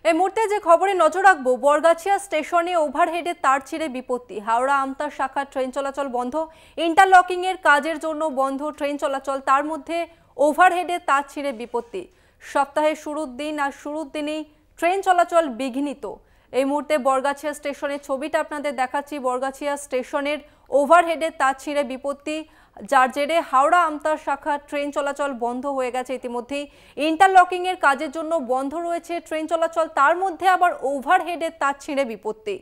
এই মুহূর্তে যে খবরে নজর রাখবো, বরগাছিয়া স্টেশনে ওভারহেডে তার ছিঁড়ে বিপত্তি। হাওড়া আমতা শাখা ট্রেন চলাচল বন্ধ। ইন্টারলকিং এর কাজের জন্য বন্ধ ট্রেন চলাচল, তার মধ্যে ওভারহেডে তার ছিঁড়ে বিপত্তি। সপ্তাহের শুরুর দিন আর শুরুর দিনেই ট্রেন চলাচল বিঘ্নিত। এই মুহূর্তে বরগাছিয়া স্টেশনের ছবিটা আপনাদের দেখাচ্ছি। বরগাছিয়া স্টেশনের ওভারহেডে তার ছিঁড়ে বিপত্তি, যার জেরে হাওড়া আমতা শাখা ট্রেন চলাচল বন্ধ হয়ে গেছে। ইতিমধ্যেই ইন্টারলকিং এর কাজের জন্য বন্ধ রয়েছে ট্রেন চলাচল, তার মধ্যে আবার ওভারহেডে তার ছিঁড়ে বিপত্তি।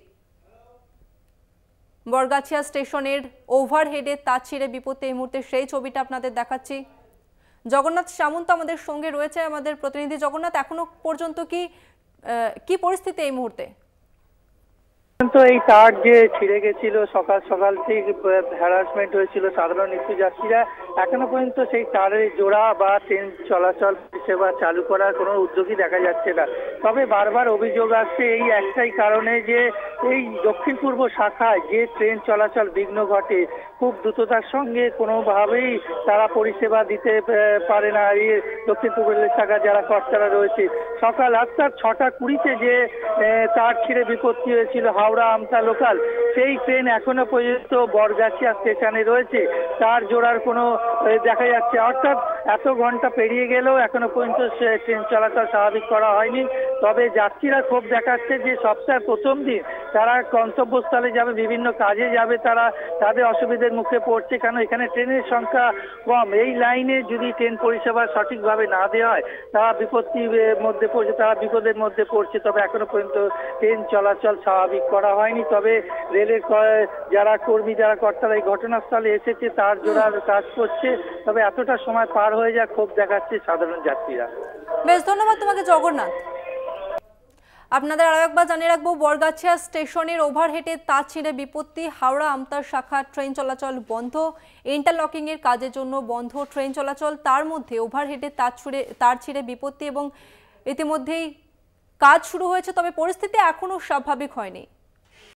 বরগাছিয়া স্টেশনের ওভারহেডে তার ছিঁড়ে বিপত্তি, এই মুহূর্তে সেই ছবিটা আপনাদের দেখাচ্ছি। জগন্নাথ সামন্ত আমাদের সঙ্গে রয়েছে, আমাদের প্রতিনিধি। জগন্নাথ, এখনো পর্যন্ত কি পরিস্থিতি এই মুহূর্তে? তো এই তার যে ছিঁড়ে গেছিল, সকাল সকাল থেকে হ্যারাসমেন্ট হয়েছিল সাধারণ নিত্যযাত্রীরা, এখনো পর্যন্ত সেই তারের জোড়া বা ট্রেন চলাচল পরিষেবা চালু করার কোনো উদ্যোগই দেখা যাচ্ছে না। তবে বারবার অভিযোগ আসছে এই একটাই কারণে, যে এই দক্ষিণ পূর্ব শাখায় যে ট্রেন চলাচল বিঘ্ন ঘটে, খুব দ্রুততার সঙ্গে কোনোভাবেই তারা পরিষেবা দিতে পারে না। এই দক্ষিণ পূর্ব শাখা যারা কর্তারা রয়েছে, সকাল 6:20 যে তার ছিঁড়ে বিপত্তি হয়েছিল হাওড়া আমতা লোকাল, সেই ট্রেন এখনো পর্যন্ত বরগাছিয়া স্টেশনে রয়েছে। তার জোড়ার কোনো দেখা যাচ্ছে, অর্থাৎ এত ঘন্টা পেরিয়ে গেলেও এখনো পর্যন্ত ট্রেন চলাচল স্বাভাবিক করা হয়নি। তবে যাত্রীরা ক্ষোভ দেখাচ্ছে যে সপ্তাহের প্রথম দিন তারা গন্তব্যস্থলে যাবে, বিভিন্ন কাজে যাবে, তারা তাদের অসুবিধার মুখে পড়ছে, কারণ এখানে ট্রেনের সংখ্যা কম। এই লাইনে যদি ট্রেন পরিষেবা সঠিকভাবে না দেওয়া হয়, তারা বিপত্তির মধ্যে পড়ছে, তারা বিপদের মধ্যে পড়ছে। তবে এখনো পর্যন্ত ট্রেন চলাচল স্বাভাবিক করা হয়নি। তবে রেলের যারা কর্মী, যারা কর্তারা এই ঘটনাস্থলে এসেছে, তার জোড়ার কাজ করছে। তবে এতটা সময় পার হয়ে যায়, ক্ষোভ দেখাচ্ছে সাধারণ যাত্রীরা। বেশ, ধন্যবাদ তোমাকে জগন্নাথ। আপনাদের আরো একবার জানিয়ে রাখবো, বরগাছিয়া স্টেশনের ওভারহেডে তার ছিঁড়ে বিপত্তি। হাওড়া আমতা শাখা ট্রেন চলাচল বন্ধ, ইন্টারলকিং এর কাজের জন্য বন্ধ ট্রেন চলাচল, তার মধ্যে ওভারহেডে তার ছিঁড়ে বিপত্তি এবং ইতিমধ্যেই কাজ শুরু হয়েছে। তবে পরিস্থিতি এখনো স্বাভাবিক হয়নি।